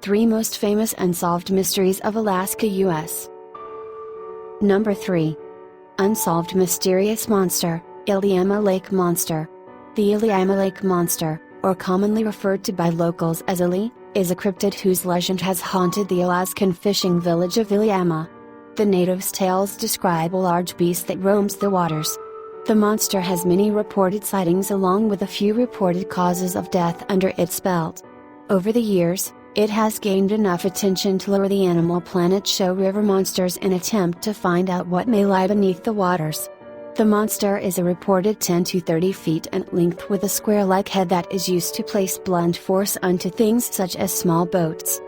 3 Most Famous Unsolved Mysteries of Alaska, U.S. Number 3. Unsolved Mysterious Monster, Lliamna Lake Monster. The Lliamna Lake Monster, or commonly referred to by locals as Illy, is a cryptid whose legend has haunted the Alaskan fishing village of lliamna. The natives' tales describe a large beast that roams the waters. The monster has many reported sightings along with a few reported causes of death under its belt. Over the years, it has gained enough attention to lure the Animal Planet show river monsters in attempt to find out what may lie beneath the waters. The monster is a reported 10 to 30 feet in length with a square-like head that is used to place blunt force onto things such as small boats.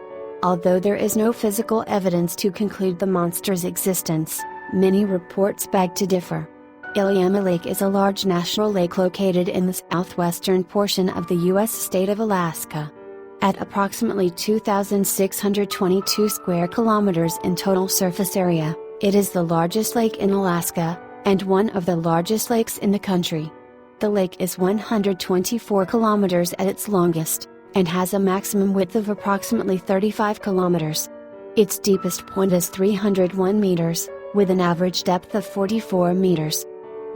Although there is no physical evidence to conclude the monster's existence, many reports beg to differ. Lliamna Lake is a large natural lake located in the southwestern portion of the U.S. state of Alaska. At approximately 2,622 square kilometers in total surface area, it is the largest lake in Alaska, and one of the largest lakes in the country. The lake is 124 kilometers at its longest, and has a maximum width of approximately 35 kilometers. Its deepest point is 301 meters, with an average depth of 44 meters.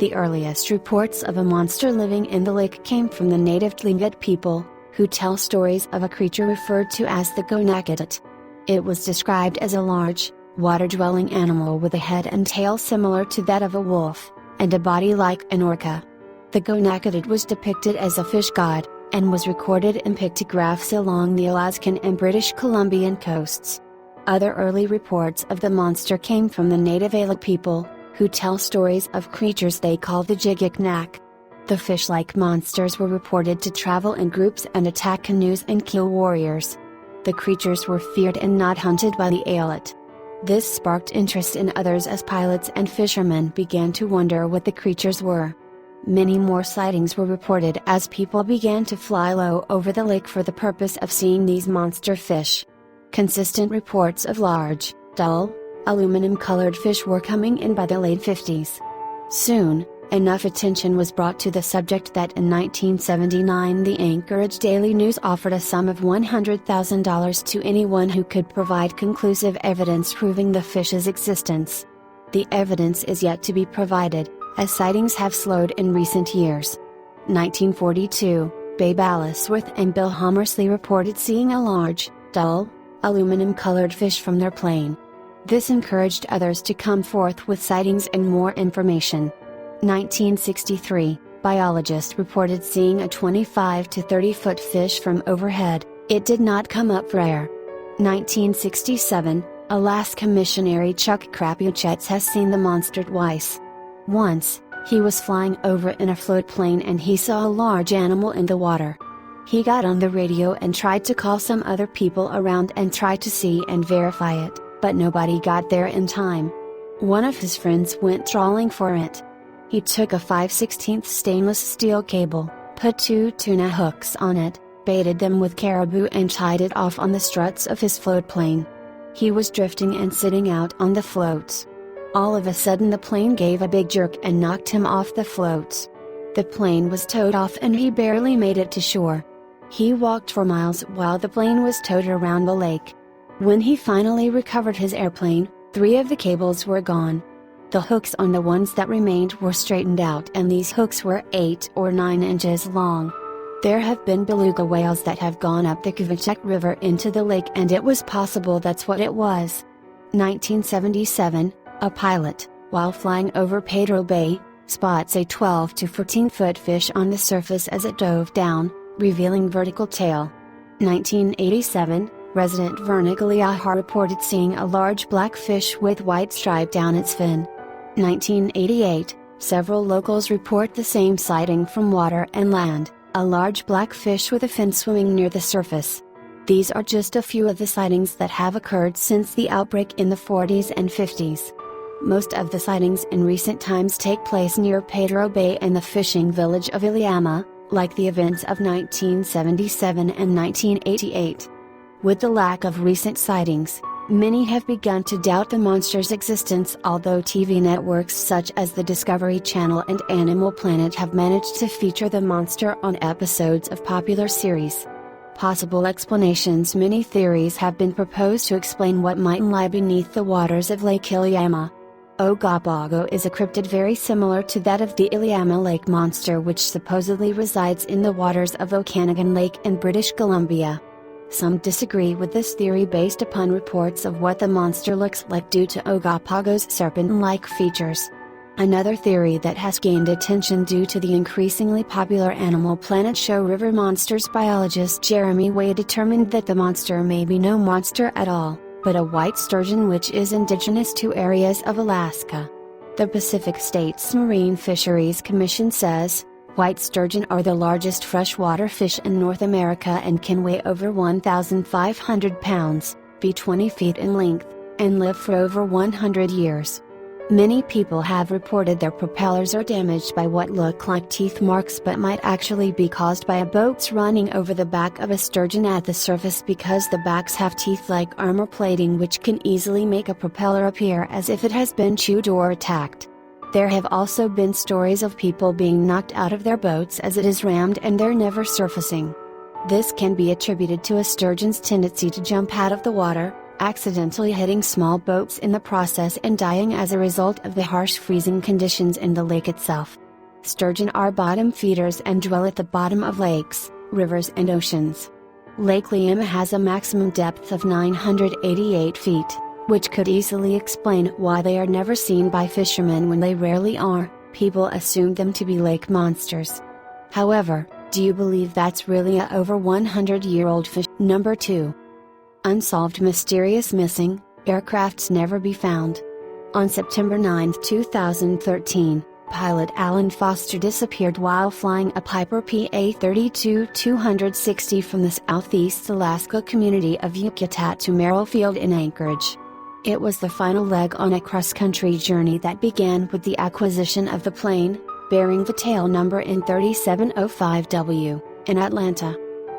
The earliest reports of a monster living in the lake came from the native Tlingit people, who tell stories of a creature referred to as the Gonakadit. It was described as a large, water-dwelling animal with a head and tail similar to that of a wolf, and a body like an orca. The Gonakadit was depicted as a fish god, and was recorded in pictographs along the Alaskan and British Columbian coasts. Other early reports of the monster came from the native Alak people, who tell stories of creatures they call the Jigiknak. The fish-like monsters were reported to travel in groups and attack canoes and kill warriors. The creatures were feared and not hunted by the Alak. This sparked interest in others as pilots and fishermen began to wonder what the creatures were. Many more sightings were reported as people began to fly low over the lake for the purpose of seeing these monster fish. Consistent reports of large, dull, aluminum-colored fish were coming in by the late 50s. Soon, enough attention was brought to the subject that in 1979 the Anchorage Daily News offered a sum of $100,000 to anyone who could provide conclusive evidence proving the fish's existence. The evidence is yet to be provided, as sightings have slowed in recent years. 1942, Babe Allsworth and Bill Homersley reported seeing a large, dull, aluminum-colored fish from their plane. This encouraged others to come forth with sightings and more information. 1963, biologists reported seeing a 25 to 30 foot fish from overhead. It did not come up for air. 1967, Alaska missionary Chuck Krapuchetz has seen the monster twice. Once, he was flying over in a float plane and he saw a large animal in the water. He got on the radio and tried to call some other people around and try to see and verify it, but nobody got there in time. One of his friends went trawling for it. He took a 5/16 stainless steel cable, put 2 tuna hooks on it, baited them with caribou and tied it off on the struts of his float plane. He was drifting and sitting out on the floats. All of a sudden the plane gave a big jerk and knocked him off the floats. The plane was towed off and he barely made it to shore. He walked for miles while the plane was towed around the lake. When he finally recovered his airplane, 3 of the cables were gone. The hooks on the ones that remained were straightened out and these hooks were 8 or 9 inches long. There have been beluga whales that have gone up the Kvachek River into the lake and it was possible that's what it was. 1977, a pilot, while flying over Pedro Bay, spots a 12 to 14 foot fish on the surface as it dove down, revealing vertical tail. 1987, resident Verna Galiaha reported seeing a large black fish with white stripe down its fin. 1988, several locals report the same sighting from water and land, a large black fish with a fin swimming near the surface. These are just a few of the sightings that have occurred since the outbreak in the 40s and 50s. Most of the sightings in recent times take place near Pedro Bay and the fishing village of lliamna, like the events of 1977 and 1988. With the lack of recent sightings, many have begun to doubt the monster's existence, although TV networks such as the Discovery Channel and Animal Planet have managed to feature the monster on episodes of popular series. Possible explanations. Many theories have been proposed to explain what might lie beneath the waters of Lake Iliamna. Ogopogo is a cryptid very similar to that of the Lliamna Lake monster, which supposedly resides in the waters of Okanagan Lake in British Columbia. Some disagree with this theory based upon reports of what the monster looks like due to Ogopogo's serpent-like features. Another theory that has gained attention due to the increasingly popular Animal Planet show River Monsters biologist Jeremy Way determined that the monster may be no monster at all, but a white sturgeon which is indigenous to areas of Alaska. The Pacific States Marine Fisheries Commission says, white sturgeon are the largest freshwater fish in North America and can weigh over 1,500 pounds, be 20 feet in length, and live for over 100 years. Many people have reported their propellers are damaged by what look like teeth marks but might actually be caused by a boat running over the back of a sturgeon at the surface, because the backs have teeth-like armor plating which can easily make a propeller appear as if it has been chewed or attacked. There have also been stories of people being knocked out of their boats as it is rammed and they're never surfacing. This can be attributed to a sturgeon's tendency to jump out of the water, accidentally hitting small boats in the process and dying as a result of the harsh freezing conditions in the lake itself. Sturgeon are bottom feeders and dwell at the bottom of lakes, rivers and oceans. Lake lliamna has a maximum depth of 988 feet, which could easily explain why they are never seen by fishermen. When they rarely are, people assume them to be lake monsters. However, do you believe that's really a over 100-year-old fish? Number 2. Unsolved mysterious missing aircrafts never be found. On September 9, 2013, pilot Alan Foster disappeared while flying a Piper PA-32-260 from the southeast Alaska community of Yucatan to Merrill Field in Anchorage. It was the final leg on a cross-country journey that began with the acquisition of the plane, bearing the tail number N3705W, in Atlanta.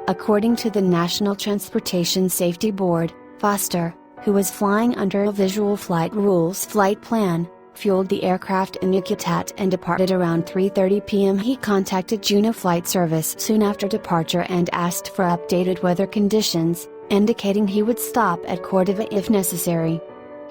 According to the National Transportation Safety Board, Foster, who was flying under a Visual Flight Rules flight plan, fueled the aircraft in Yucatan and departed around 3:30 p.m. He contacted Juneau Flight Service soon after departure and asked for updated weather conditions, indicating he would stop at Cordova if necessary.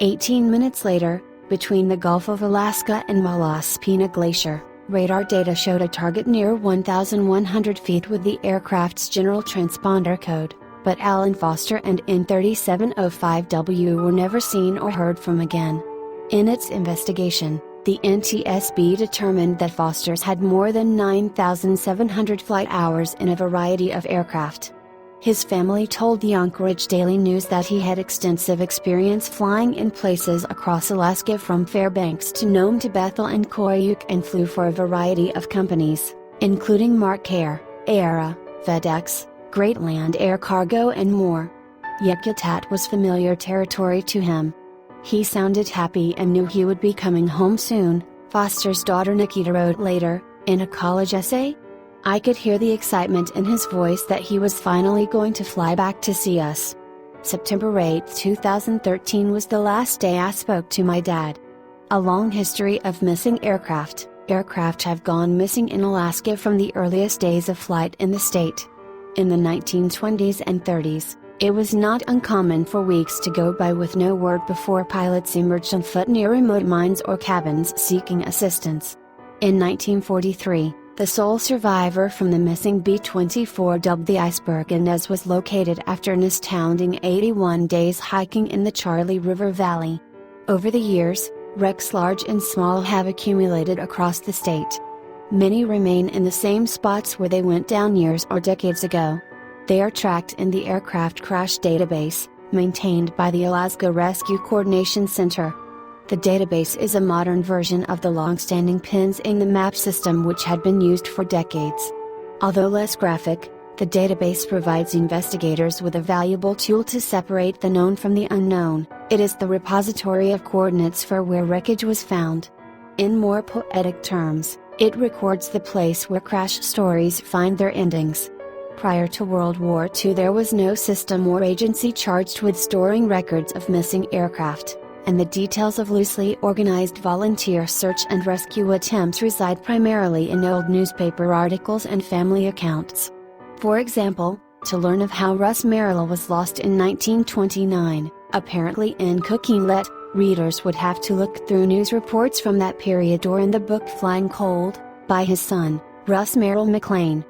18 minutes later, between the Gulf of Alaska and Malaspina Glacier, radar data showed a target near 1,100 feet with the aircraft's general transponder code, but Alan Foster and N3705W were never seen or heard from again. In its investigation, the NTSB determined that Foster's had more than 9,700 flight hours in a variety of aircraft. His family told the Anchorage Daily News that he had extensive experience flying in places across Alaska, from Fairbanks to Nome to Bethel and Koyuk, and flew for a variety of companies, including Mark Air, Aera, FedEx, Great Land Air Cargo and more. Yucatan was familiar territory to him. He sounded happy and knew he would be coming home soon, Foster's daughter Nikita wrote later, in a college essay. I could hear the excitement in his voice that he was finally going to fly back to see us. September 8, 2013 was the last day I spoke to my dad. A long history of missing aircraft. Aircraft have gone missing in Alaska from the earliest days of flight in the state. In the 1920s and 30s, it was not uncommon for weeks to go by with no word before pilots emerged on foot near remote mines or cabins seeking assistance. In 1943, the sole survivor from the missing B-24 dubbed the Iceberg Inez was located after an astounding 81 days hiking in the Charlie River Valley. Over the years, wrecks large and small have accumulated across the state. Many remain in the same spots where they went down years or decades ago. They are tracked in the Aircraft Crash Database, maintained by the Alaska Rescue Coordination Center. The database is a modern version of the long-standing pins in the map system which had been used for decades. Although less graphic, the database provides investigators with a valuable tool to separate the known from the unknown. It is the repository of coordinates for where wreckage was found. In more poetic terms, it records the place where crash stories find their endings. Prior to World War II, there was no system or agency charged with storing records of missing aircraft, and the details of loosely organized volunteer search and rescue attempts reside primarily in old newspaper articles and family accounts. For example, to learn of how Russ Merrill was lost in 1929, apparently in Coquinlet. Readers would have to look through news reports from that period or in the book Flying Cold, by his son, Russ Merrill McLean.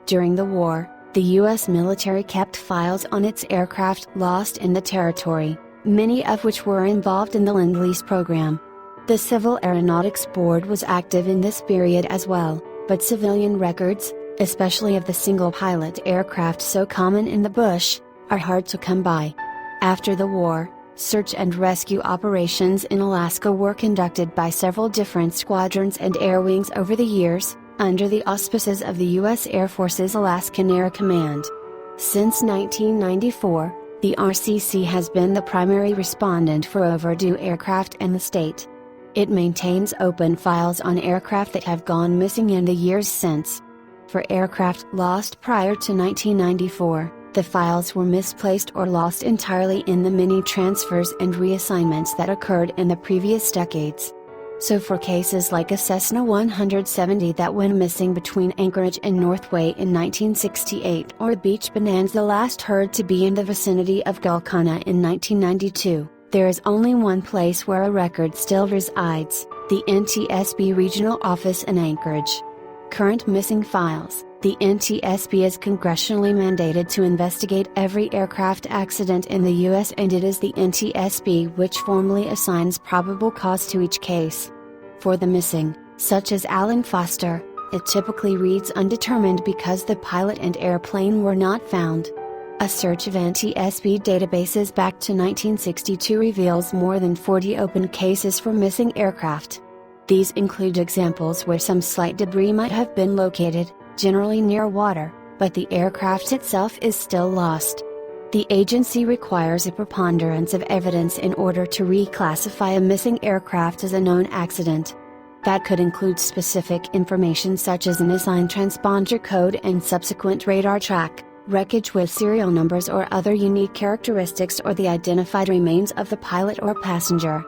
During the war, the U.S. military kept files on its aircraft lost in the territory, many of which were involved in the Lend-Lease program. The Civil Aeronautics Board was active in this period as well, but civilian records, especially of the single-pilot aircraft so common in the bush, are hard to come by. After the war, search and rescue operations in Alaska were conducted by several different squadrons and air wings over the years, under the auspices of the U.S. Air Force's Alaskan Air Command. Since 1994, the RCC has been the primary respondent for overdue aircraft in the state. It maintains open files on aircraft that have gone missing in the years since. For aircraft lost prior to 1994, the files were misplaced or lost entirely in the many transfers and reassignments that occurred in the previous decades. So for cases like a Cessna 170 that went missing between Anchorage and Northway in 1968 or a Beach Bonanza last heard to be in the vicinity of Gulkana in 1992, there is only one place where a record still resides, the NTSB Regional Office in Anchorage. Current missing files. The NTSB is congressionally mandated to investigate every aircraft accident in the U.S. and it is the NTSB which formally assigns probable cause to each case. For the missing, such as Alan Foster, it typically reads undetermined because the pilot and airplane were not found. A search of NTSB databases back to 1962 reveals more than 40 open cases for missing aircraft. These include examples where some slight debris might have been located, generally near water, but the aircraft itself is still lost. The agency requires a preponderance of evidence in order to reclassify a missing aircraft as a known accident. That could include specific information such as an assigned transponder code and subsequent radar track, wreckage with serial numbers or other unique characteristics, or the identified remains of the pilot or passenger.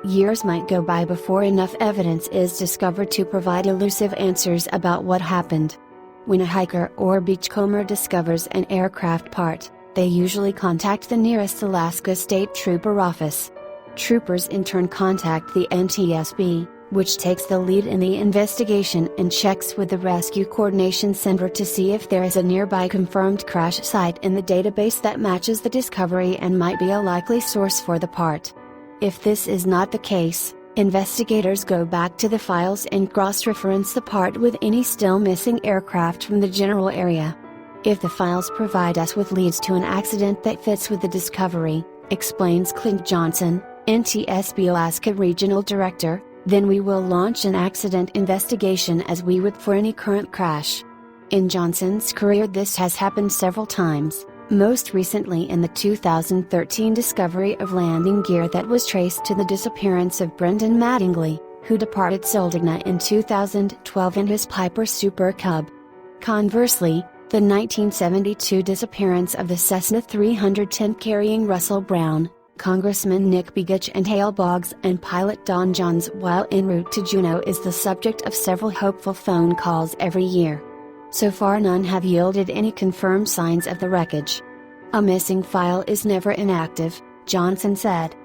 Years might go by before enough evidence is discovered to provide elusive answers about what happened. When a hiker or beachcomber discovers an aircraft part, they usually contact the nearest Alaska State Trooper office. Troopers in turn contact the NTSB, which takes the lead in the investigation and checks with the Rescue Coordination Center to see if there is a nearby confirmed crash site in the database that matches the discovery and might be a likely source for the part. If this is not the case, investigators go back to the files and cross-reference the part with any still missing aircraft from the general area. If the files provide us with leads to an accident that fits with the discovery, explains Clint Johnson, NTSB Alaska Regional Director, then we will launch an accident investigation as we would for any current crash. In Johnson's career this has happened several times, most recently in the 2013 discovery of landing gear that was traced to the disappearance of Brendan Mattingly, who departed Soldotna in 2012 in his Piper Super Cub. Conversely, the 1972 disappearance of the Cessna 310 carrying Russell Brown, Congressman Nick Begich and Hale Boggs and pilot Don Johns while en route to Juneau is the subject of several hopeful phone calls every year. So far none have yielded any confirmed signs of the wreckage. A missing file is never inactive, Johnson said.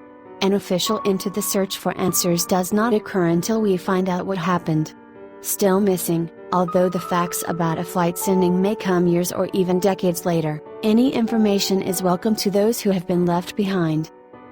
An official into the search for answers does not occur until we find out what happened. Still missing, although the facts about a flight sending may come years or even decades later, any information is welcome to those who have been left behind.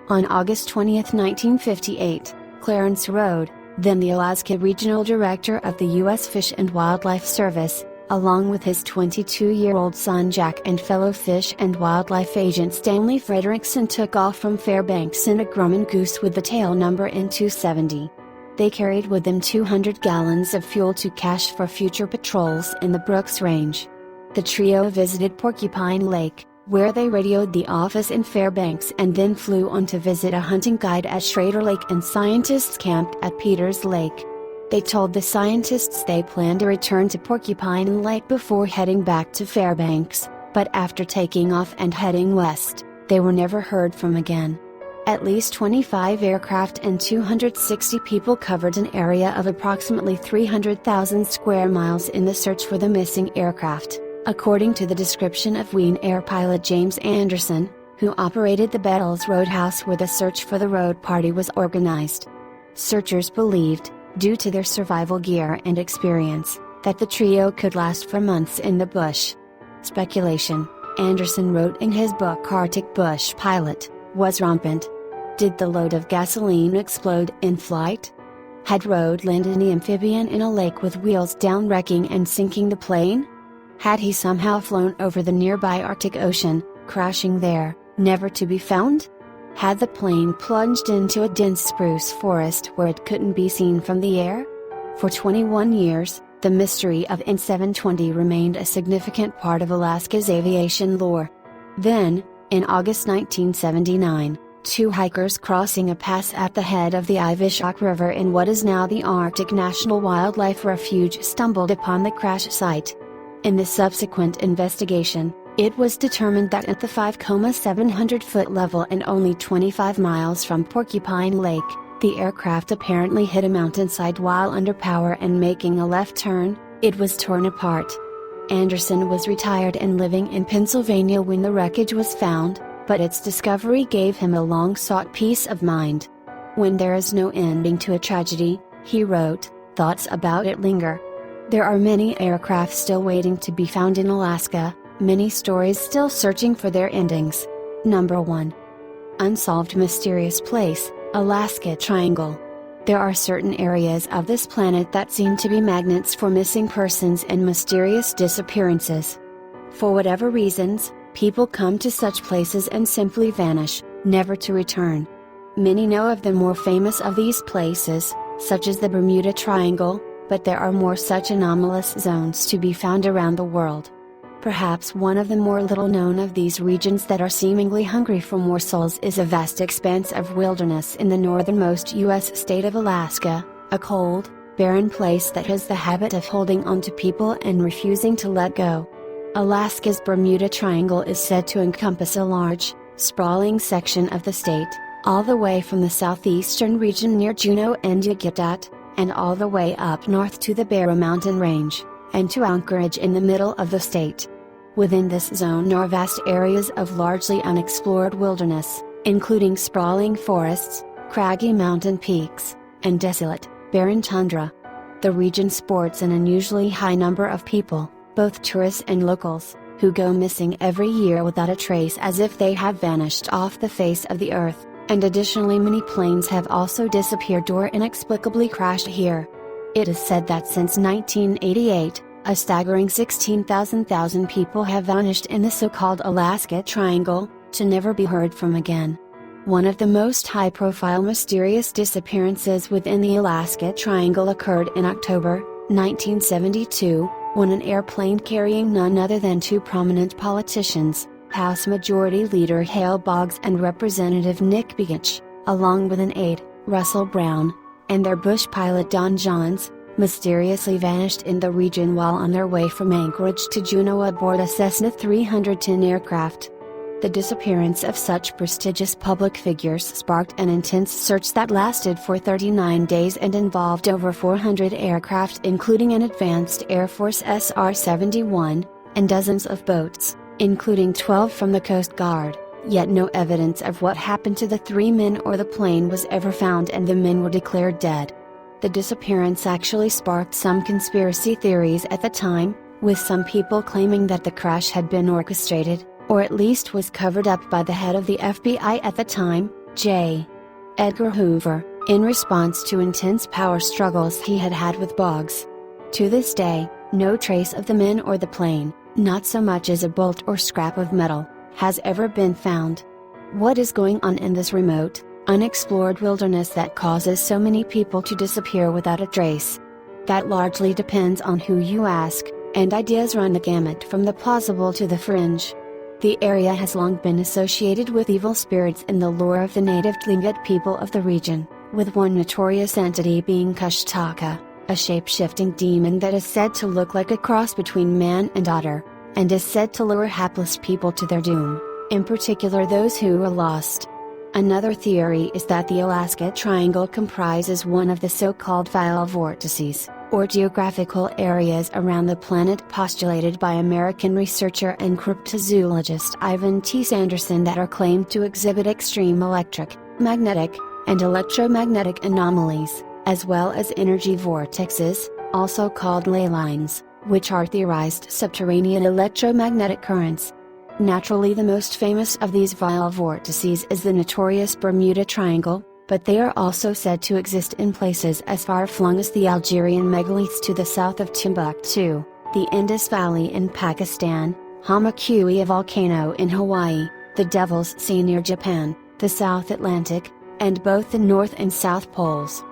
On August 20, 1958, Clarence Rode, then the Alaska Regional Director of the U.S. Fish and Wildlife Service, along with his 22-year-old son Jack and fellow Fish and Wildlife agent Stanley Frederickson took off from Fairbanks in a Grumman Goose with the tail number N270. They carried with them 200 gallons of fuel to cache for future patrols in the Brooks Range. The trio visited Porcupine Lake, where they radioed the office in Fairbanks and then flew on to visit a hunting guide at Schrader Lake and scientists camped at Peters Lake. They told the scientists they planned to return to Porcupine Lake before heading back to Fairbanks, but after taking off and heading west, they were never heard from again. At least 25 aircraft and 260 people covered an area of approximately 300,000 square miles in the search for the missing aircraft. According to the description of Wien Air pilot James Anderson, who operated the Bettles Roadhouse where the search for the road party was organized. Searchers believed, due to their survival gear and experience, that the trio could last for months in the bush. Speculation, Anderson wrote in his book Arctic Bush Pilot, was rampant. Did the load of gasoline explode in flight? Had Road landed an amphibian in a lake with wheels down, wrecking and sinking the plane? Had he somehow flown over the nearby Arctic Ocean, crashing there, never to be found? Had the plane plunged into a dense spruce forest where it couldn't be seen from the air? For 21 years, the mystery of N720 remained a significant part of Alaska's aviation lore. Then, in August 1979, two hikers crossing a pass at the head of the Ivishok River in what is now the Arctic National Wildlife Refuge stumbled upon the crash site. In the subsequent investigation, it was determined that at the 5,700-foot level and only 25 miles from Porcupine Lake, the aircraft apparently hit a mountainside while under power and making a left turn, it was torn apart. Anderson was retired and living in Pennsylvania when the wreckage was found, but its discovery gave him a long-sought peace of mind. When there is no ending to a tragedy, he wrote, thoughts about it linger. There are many aircraft still waiting to be found in Alaska, many stories still searching for their endings. Number 1. Unsolved Mysterious Place, Alaska Triangle. There are certain areas of this planet that seem to be magnets for missing persons and mysterious disappearances. For whatever reasons, people come to such places and simply vanish, never to return. Many know of the more famous of these places, such as the Bermuda Triangle, but there are more such anomalous zones to be found around the world. Perhaps one of the more little known of these regions that are seemingly hungry for morsels is a vast expanse of wilderness in the northernmost U.S. state of Alaska, a cold, barren place that has the habit of holding on to people and refusing to let go. Alaska's Bermuda Triangle is said to encompass a large, sprawling section of the state, all the way from the southeastern region near Juneau and Yakutat, and all the way up north to the Barrow Mountain Range, and to Anchorage in the middle of the state. Within this zone are vast areas of largely unexplored wilderness, including sprawling forests, craggy mountain peaks, and desolate, barren tundra. The region sports an unusually high number of people, both tourists and locals, who go missing every year without a trace as if they have vanished off the face of the earth, and additionally many planes have also disappeared or inexplicably crashed here. It is said that since 1988, a staggering 16,000 people have vanished in the so-called Alaska Triangle, to never be heard from again. One of the most high-profile mysterious disappearances within the Alaska Triangle occurred in October 1972, when an airplane carrying none other than two prominent politicians, House Majority Leader Hale Boggs and Representative Nick Begich, along with an aide, Russell Brown, and their bush pilot Don Johns, mysteriously vanished in the region while on their way from Anchorage to Juneau aboard a Cessna 310 aircraft. The disappearance of such prestigious public figures sparked an intense search that lasted for 39 days and involved over 400 aircraft including an advanced Air Force SR-71, and dozens of boats, including 12 from the Coast Guard, yet no evidence of what happened to the three men or the plane was ever found and the men were declared dead. The disappearance actually sparked some conspiracy theories at the time, with some people claiming that the crash had been orchestrated, or at least was covered up by the head of the FBI at the time, J. Edgar Hoover, in response to intense power struggles he had had with Boggs. To this day, no trace of the men or the plane, not so much as a bolt or scrap of metal, has ever been found. What is going on in this remote, unexplored wilderness that causes so many people to disappear without a trace? That largely depends on who you ask, and ideas run the gamut from the plausible to the fringe. The area has long been associated with evil spirits in the lore of the native Tlingit people of the region, with one notorious entity being Kushtaka, a shape-shifting demon that is said to look like a cross between man and otter, and is said to lure hapless people to their doom, in particular those who are lost. Another theory is that the Alaska Triangle comprises one of the so-called vial vortices, or geographical areas around the planet postulated by American researcher and cryptozoologist Ivan T. Sanderson that are claimed to exhibit extreme electric, magnetic, and electromagnetic anomalies, as well as energy vortexes, also called ley lines, which are theorized subterranean electromagnetic currents. Naturally, the most famous of these vile vortices is the notorious Bermuda Triangle, but they are also said to exist in places as far-flung as the Algerian megaliths to the south of Timbuktu, the Indus Valley in Pakistan, Hamakua volcano in Hawaii, the Devil's Sea near Japan, the South Atlantic, and both the North and South Poles.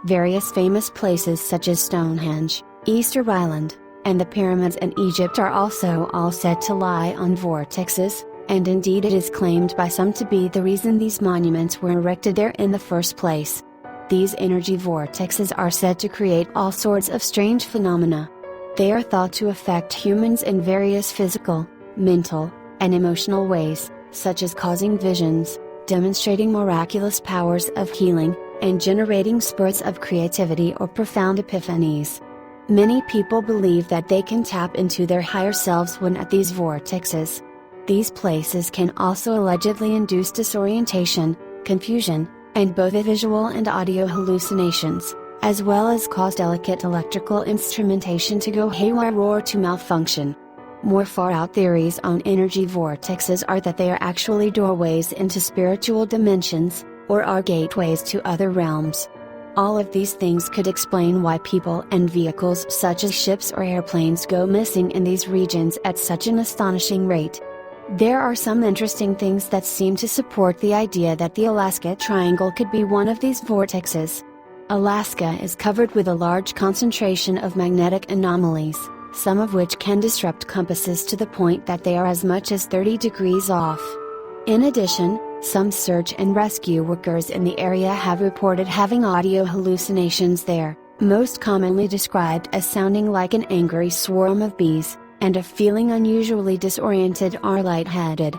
Various famous places such as Stonehenge, Easter Island, and the pyramids in Egypt are also all said to lie on vortexes, and indeed it is claimed by some to be the reason these monuments were erected there in the first place. These energy vortexes are said to create all sorts of strange phenomena. They are thought to affect humans in various physical, mental, and emotional ways, such as causing visions, demonstrating miraculous powers of healing, and generating spurts of creativity or profound epiphanies. Many people believe that they can tap into their higher selves when at these vortexes. These places can also allegedly induce disorientation, confusion, and both visual and audio hallucinations, as well as cause delicate electrical instrumentation to go haywire or to malfunction. More far-out theories on energy vortexes are that they are actually doorways into spiritual dimensions, or are gateways to other realms. All of these things could explain why people and vehicles such as ships or airplanes go missing in these regions at such an astonishing rate. There are some interesting things that seem to support the idea that the Alaska Triangle could be one of these vortexes. Alaska is covered with a large concentration of magnetic anomalies, some of which can disrupt compasses to the point that they are as much as 30 degrees off. In addition, some search and rescue workers in the area have reported having audio hallucinations there, most commonly described as sounding like an angry swarm of bees, and of feeling unusually disoriented or lightheaded.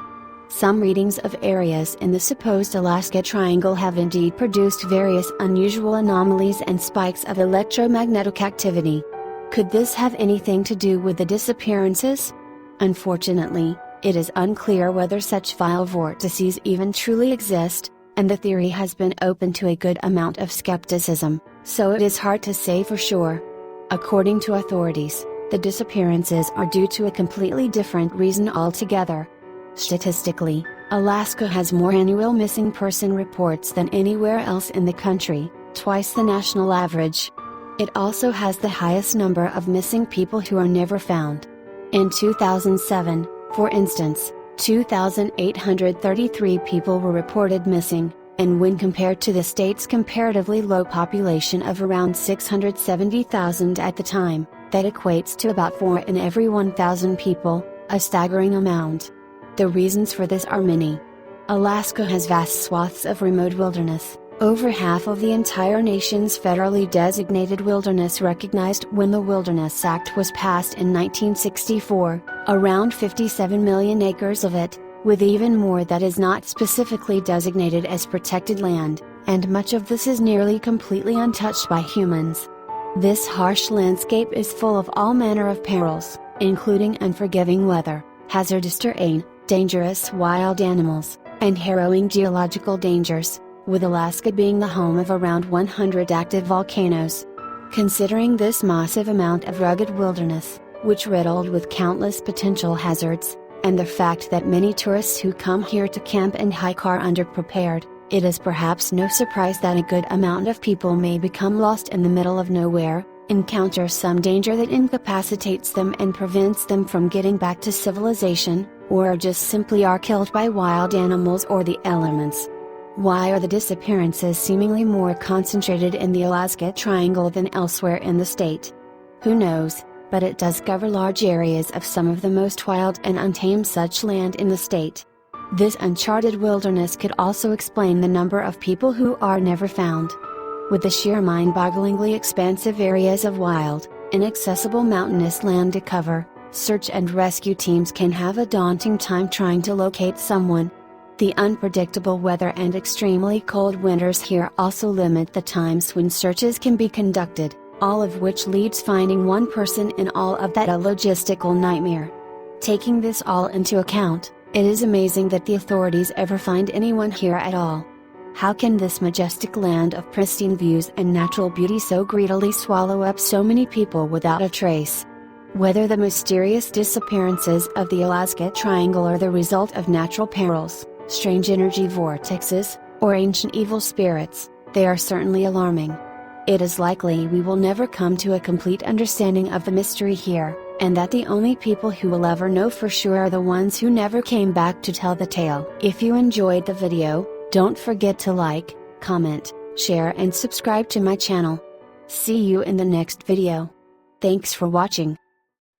Some readings of areas in the supposed Alaska Triangle have indeed produced various unusual anomalies and spikes of electromagnetic activity. Could this have anything to do with the disappearances? Unfortunately, it is unclear whether such vile vortices even truly exist, and the theory has been open to a good amount of skepticism, so it is hard to say for sure. According to authorities, the disappearances are due to a completely different reason altogether. Statistically, Alaska has more annual missing person reports than anywhere else in the country, twice the national average. It also has the highest number of missing people who are never found. In 2007, for instance, 2,833 people were reported missing, and when compared to the state's comparatively low population of around 670,000 at the time, that equates to about 4 in every 1,000 people, a staggering amount. The reasons for this are many. Alaska has vast swaths of remote wilderness, over half of the entire nation's federally designated wilderness recognized when the Wilderness Act was passed in 1964, around 57 million acres of it, with even more that is not specifically designated as protected land, and much of this is nearly completely untouched by humans. This harsh landscape is full of all manner of perils, including unforgiving weather, hazardous terrain, dangerous wild animals, and harrowing geological dangers, with Alaska being the home of around 100 active volcanoes. Considering this massive amount of rugged wilderness, which riddled with countless potential hazards, and the fact that many tourists who come here to camp and hike are underprepared, it is perhaps no surprise that a good amount of people may become lost in the middle of nowhere, encounter some danger that incapacitates them and prevents them from getting back to civilization, or just simply are killed by wild animals or the elements. Why are the disappearances seemingly more concentrated in the Alaska Triangle than elsewhere in the state? Who knows, but it does cover large areas of some of the most wild and untamed such land in the state. This uncharted wilderness could also explain the number of people who are never found. With the sheer mind-bogglingly expansive areas of wild, inaccessible mountainous land to cover, search and rescue teams can have a daunting time trying to locate someone. The unpredictable weather and extremely cold winters here also limit the times when searches can be conducted, all of which leads finding one person in all of that a logistical nightmare. Taking this all into account, it is amazing that the authorities ever find anyone here at all. How can this majestic land of pristine views and natural beauty so greedily swallow up so many people without a trace? Whether the mysterious disappearances of the Alaska Triangle are the result of natural perils, strange energy vortexes, or ancient evil spirits, they are certainly alarming. It is likely we will never come to a complete understanding of the mystery here, and that the only people who will ever know for sure are the ones who never came back to tell the tale. If you enjoyed the video, don't forget to like, comment, share and subscribe to my channel. See you in the next video. Thanks for watching.